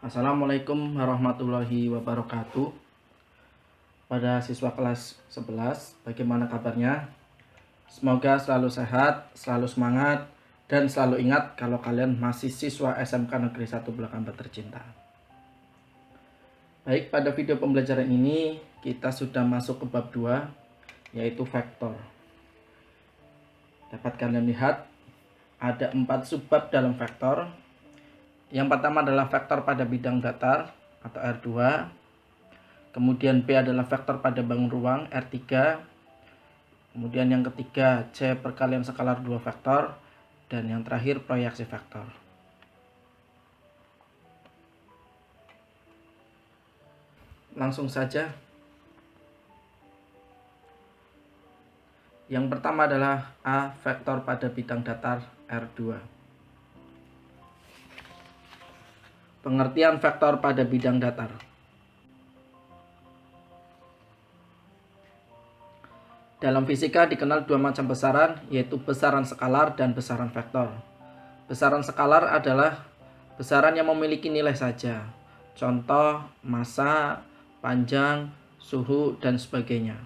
Assalamualaikum warahmatullahi wabarakatuh. Pada siswa kelas 11, bagaimana kabarnya? Semoga selalu sehat, selalu semangat, dan selalu ingat kalau kalian masih siswa SMK Negeri 1 Bulakambat tercinta. Baik, pada video pembelajaran ini kita sudah masuk ke bab 2, yaitu vektor. Dapat kalian lihat ada 4 subbab dalam vektor. Yang pertama adalah vektor pada bidang datar atau R2. Kemudian B adalah vektor pada bangun ruang R3. Kemudian yang ketiga C perkalian skalar 2 vektor. Dan yang terakhir proyeksi vektor. Langsung saja. Yang pertama adalah A vektor pada bidang datar R2. Pengertian vektor pada bidang datar. Dalam fisika dikenal dua macam besaran, yaitu besaran skalar dan besaran vektor. Besaran skalar adalah besaran yang memiliki nilai saja, contoh massa, panjang, suhu, dan sebagainya.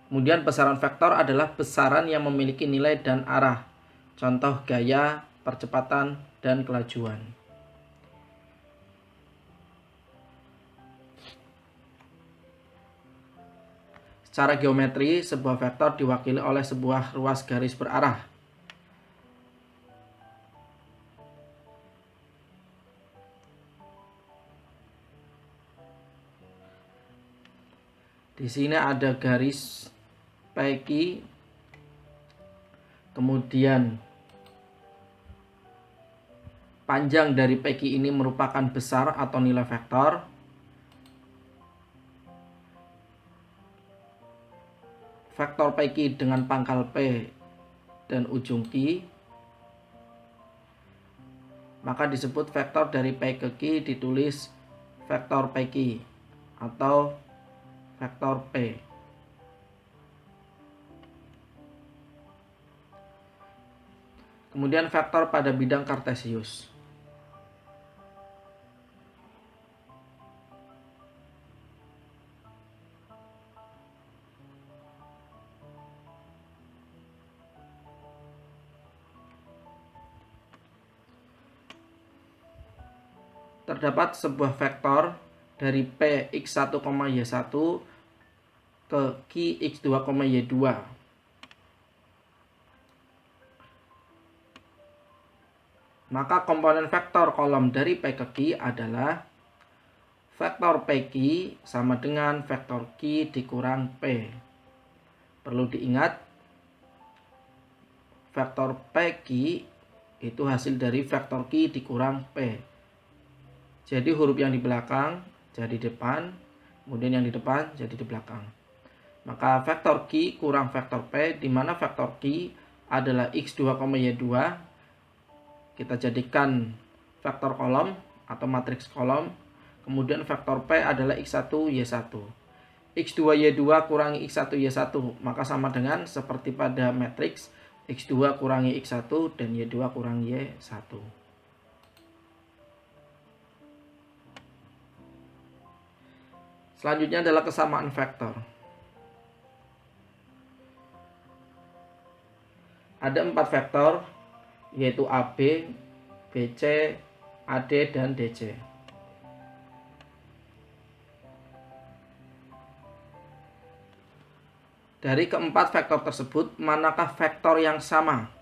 Kemudian besaran vektor adalah besaran yang memiliki nilai dan arah, contoh gaya, percepatan, dan kelajuan. Secara geometri, sebuah vektor diwakili oleh sebuah ruas garis berarah. Di sini ada garis PQ, kemudian panjang dari PQ ini merupakan besar atau nilai vektor. Vektor PQ dengan pangkal P dan ujung Q, maka disebut vektor dari P ke Q ditulis vektor PQ atau vektor P. Kemudian vektor pada bidang kartesius. Terdapat sebuah vektor dari P x1, y1 ke Q x2, y2. Maka komponen vektor kolom dari P ke Q adalah vektor PQ sama dengan vektor Q dikurang P. Perlu diingat, vektor PQ itu hasil dari vektor Q dikurang P. Jadi huruf yang di belakang jadi depan, kemudian yang di depan jadi di belakang. Maka vektor Q kurang vektor P, di mana vektor Q adalah x2, y2. Kita jadikan vektor kolom atau matriks kolom. Kemudian vektor P adalah x1, y1. x2, y2 kurangi x1, y1, maka sama dengan seperti pada matriks x2 kurangi x1 dan y2 kurangi y1. Selanjutnya adalah kesamaan vektor. Ada 4 vektor, yaitu AB, BC, AD, dan DC. Dari keempat vektor tersebut, manakah vektor yang sama?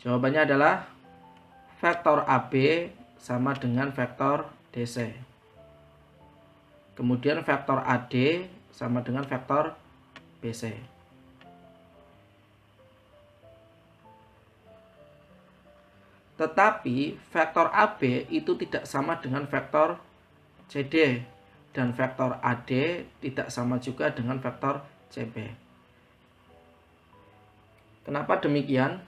Jawabannya adalah vektor AB sama dengan vektor DC. Kemudian vektor AD sama dengan vektor BC. Tetapi vektor AB itu tidak sama dengan vektor CD. Dan vektor AD tidak sama juga dengan vektor CB. Kenapa demikian?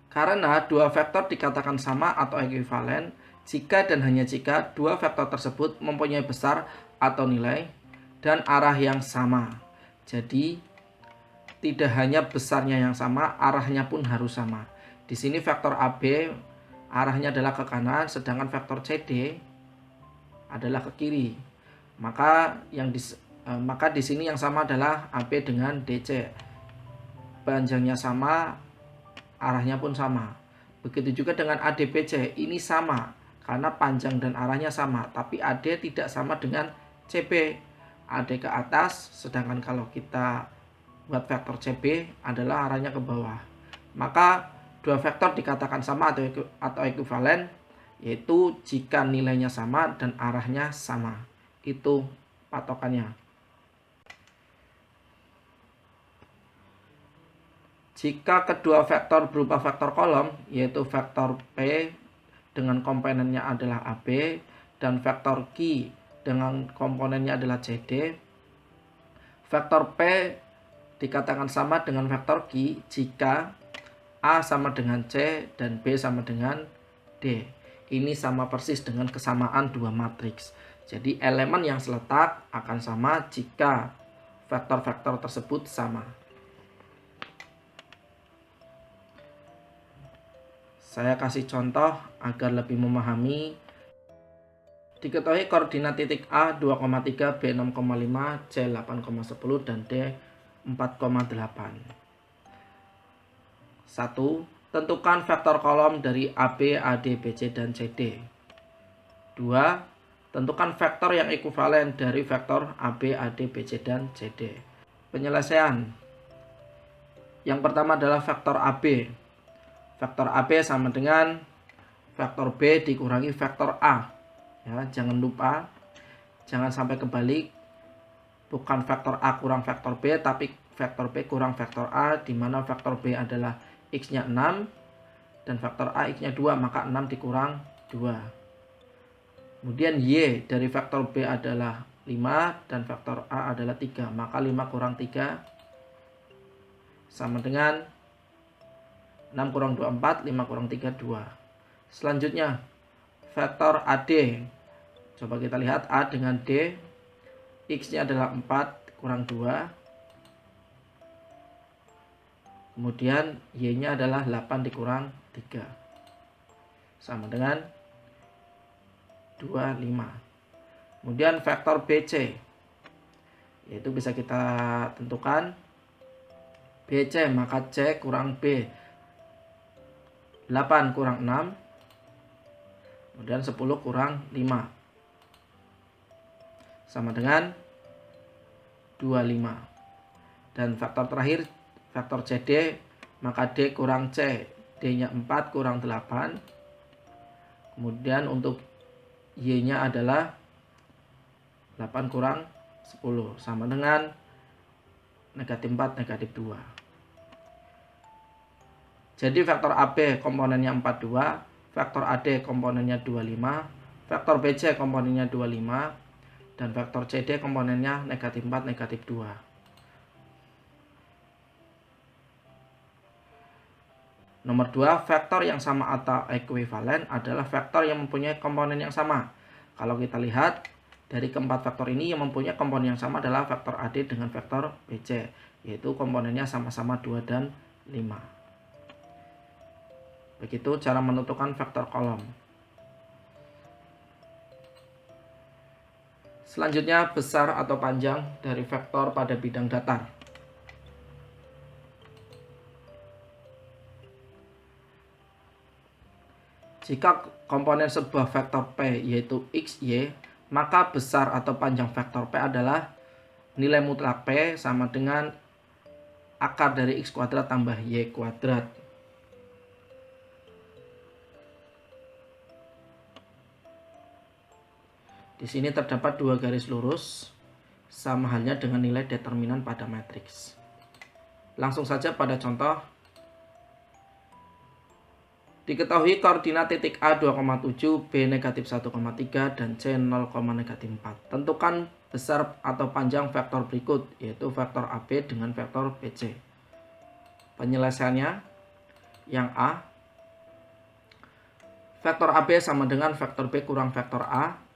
Karena dua vektor dikatakan sama atau ekuivalen jika dan hanya jika dua vektor tersebut mempunyai besar atau nilai dan arah yang sama. Jadi tidak hanya besarnya yang sama, arahnya pun harus sama. Di sini vektor AB arahnya adalah ke kanan, sedangkan vektor CD adalah ke kiri. Maka di sini yang sama adalah AB dengan DC. Panjangnya sama, arahnya pun sama. Begitu juga dengan ADBC, ini sama karena panjang dan arahnya sama, tapi AD tidak sama dengan CB. AD ke atas, sedangkan kalau kita buat vektor CB adalah arahnya ke bawah. Maka dua vektor dikatakan sama atau ekuivalen, yaitu jika nilainya sama dan arahnya sama. Itu patokannya. Jika kedua vektor berupa vektor kolom, yaitu vektor P dengan komponennya adalah AB dan vektor Q dengan komponennya adalah CD, vektor P dikatakan sama dengan vektor Q jika A sama dengan C dan B sama dengan D. Ini sama persis dengan kesamaan dua matriks. Jadi elemen yang seletak akan sama jika vektor-vektor tersebut sama. Saya kasih contoh agar lebih memahami. Diketahui koordinat titik A 2,3, B 6,5, C 8,10, dan D 4,8. 1. Tentukan vektor kolom dari AB, AD, BC, dan CD. 2. Tentukan vektor yang ekuivalen dari vektor AB, AD, BC, dan CD. Penyelesaian. Yang pertama adalah vektor AB. Vektor AB sama dengan vektor B dikurangi vektor A. Ya, jangan lupa, jangan sampai kebalik. Bukan vektor A kurang vektor B, tapi vektor B kurang vektor A, di mana vektor B adalah X-nya 6 dan vektor A X-nya 2, maka 6 dikurang 2. Kemudian Y dari vektor B adalah 5 dan vektor A adalah 3, maka 5 kurang 3 sama dengan 6 kurang 2, 4, 5 kurang 3, 2. Selanjutnya, vektor AD. Coba kita lihat A dengan D. X-nya adalah 4 kurang 2. Kemudian Y-nya adalah 8 dikurang 3. Sama dengan 2, 5. Kemudian vektor BC. Yaitu bisa kita tentukan BC, maka C kurang B. 8 kurang 6. Kemudian 10 kurang 5. Sama dengan 25. Dan vektor terakhir, vektor CD, maka D kurang C. D-nya 4 kurang 8. Kemudian untuk Y-nya adalah 8 kurang 10. Sama dengan negatif 4, negatif 2. Jadi vektor AB komponennya 42, vektor AD komponennya 25, vektor BC komponennya 25, dan vektor CD komponennya negatif 4, negatif 2. Nomor 2, vektor yang sama atau ekuivalen adalah vektor yang mempunyai komponen yang sama. Kalau kita lihat, dari keempat vektor ini yang mempunyai komponen yang sama adalah vektor AD dengan vektor BC, yaitu komponennya sama-sama 2 dan 5. Begitu cara menentukan vektor kolom. Selanjutnya, besar atau panjang dari vektor pada bidang datar. Jika komponen sebuah vektor P yaitu X, Y, maka besar atau panjang vektor P adalah nilai mutlak P sama dengan akar dari X kuadrat tambah Y kuadrat. Di sini terdapat dua garis lurus, sama halnya dengan nilai determinan pada matriks. Langsung saja pada contoh. Diketahui koordinat titik A 2,7, B negatif 1,3, dan C 0, negatif 4. Tentukan besar atau panjang vektor berikut, yaitu vektor AB dengan vektor BC. Penyelesaiannya, yang A, vektor AB sama dengan vektor B kurang vektor A,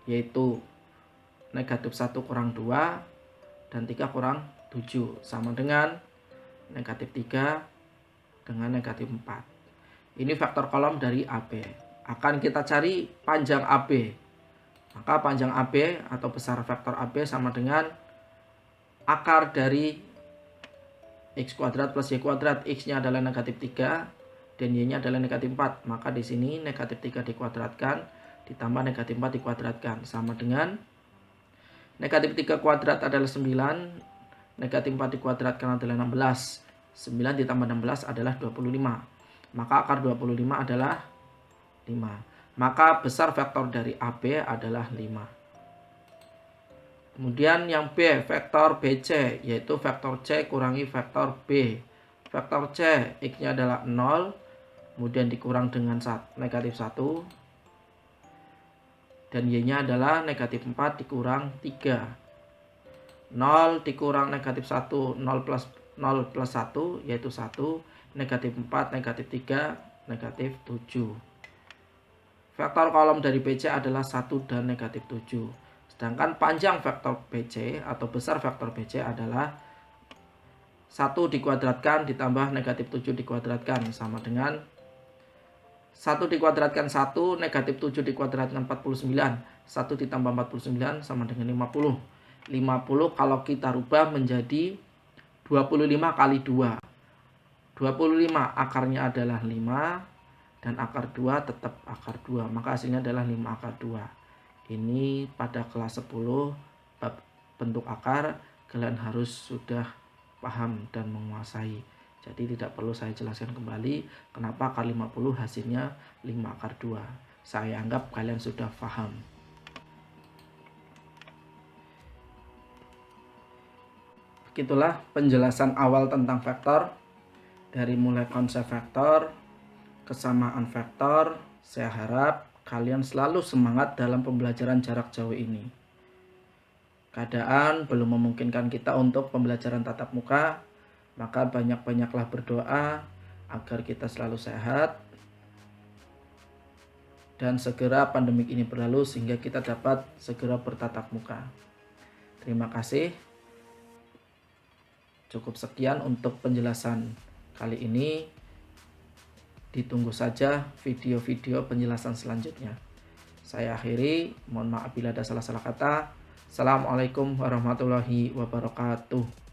yaitu negatif 1 kurang 2 dan 3 kurang 7 sama dengan negatif 3 dengan negatif 4. Ini faktor kolom dari AB. Akan kita cari panjang AB. Maka panjang AB atau besar vektor AB sama dengan akar dari X kuadrat plus Y kuadrat. X-nya adalah negatif 3 dan Y-nya adalah negatif 4. Maka di sini negatif 3 dikuadratkan ditambah negatif 4 dikuadratkan sama dengan negatif 3 kuadrat adalah 9. Negatif 4 dikuadratkan adalah 16. 9 ditambah 16 adalah 25. Maka akar 25 adalah 5. Maka besar vektor dari AB adalah 5. Kemudian yang B, vektor BC, yaitu vektor C kurangi vektor B. Vektor C, X-nya adalah 0, kemudian dikurang dengan negatif 1. Dan Y-nya adalah negatif 4 dikurang 3. 0 dikurang negatif 1, 0 plus 1 yaitu 1, negatif 4, negatif 3, negatif 7. Vektor kolom dari BC adalah 1 dan negatif 7. Sedangkan panjang vektor BC atau besar vektor BC adalah 1 dikuadratkan ditambah negatif 7 dikuadratkan sama dengan 1 dikuadratkan 1, negatif 7 dikuadratkan 49. 1 ditambah 49 sama dengan 50. 50 kalau kita rubah menjadi 25 kali 2. 25 akarnya adalah 5 dan akar 2 tetap akar 2. Maka hasilnya adalah 5 akar 2. Ini pada kelas 10 bab bentuk akar kalian harus sudah paham dan menguasai. Jadi tidak perlu saya jelaskan kembali kenapa akar 50 hasilnya 5 akar 2. Saya anggap kalian sudah paham. Begitulah penjelasan awal tentang vektor. Dari mulai konsep vektor, kesamaan vektor, saya harap kalian selalu semangat dalam pembelajaran jarak jauh ini. Keadaan belum memungkinkan kita untuk pembelajaran tatap muka, maka banyak-banyaklah berdoa agar kita selalu sehat dan segera pandemik ini berlalu sehingga kita dapat segera bertatap muka. Terima kasih. Cukup sekian untuk penjelasan kali ini. Ditunggu saja video-video penjelasan selanjutnya. Saya akhiri, mohon maaf bila ada salah-salah kata. Assalamualaikum warahmatullahi wabarakatuh.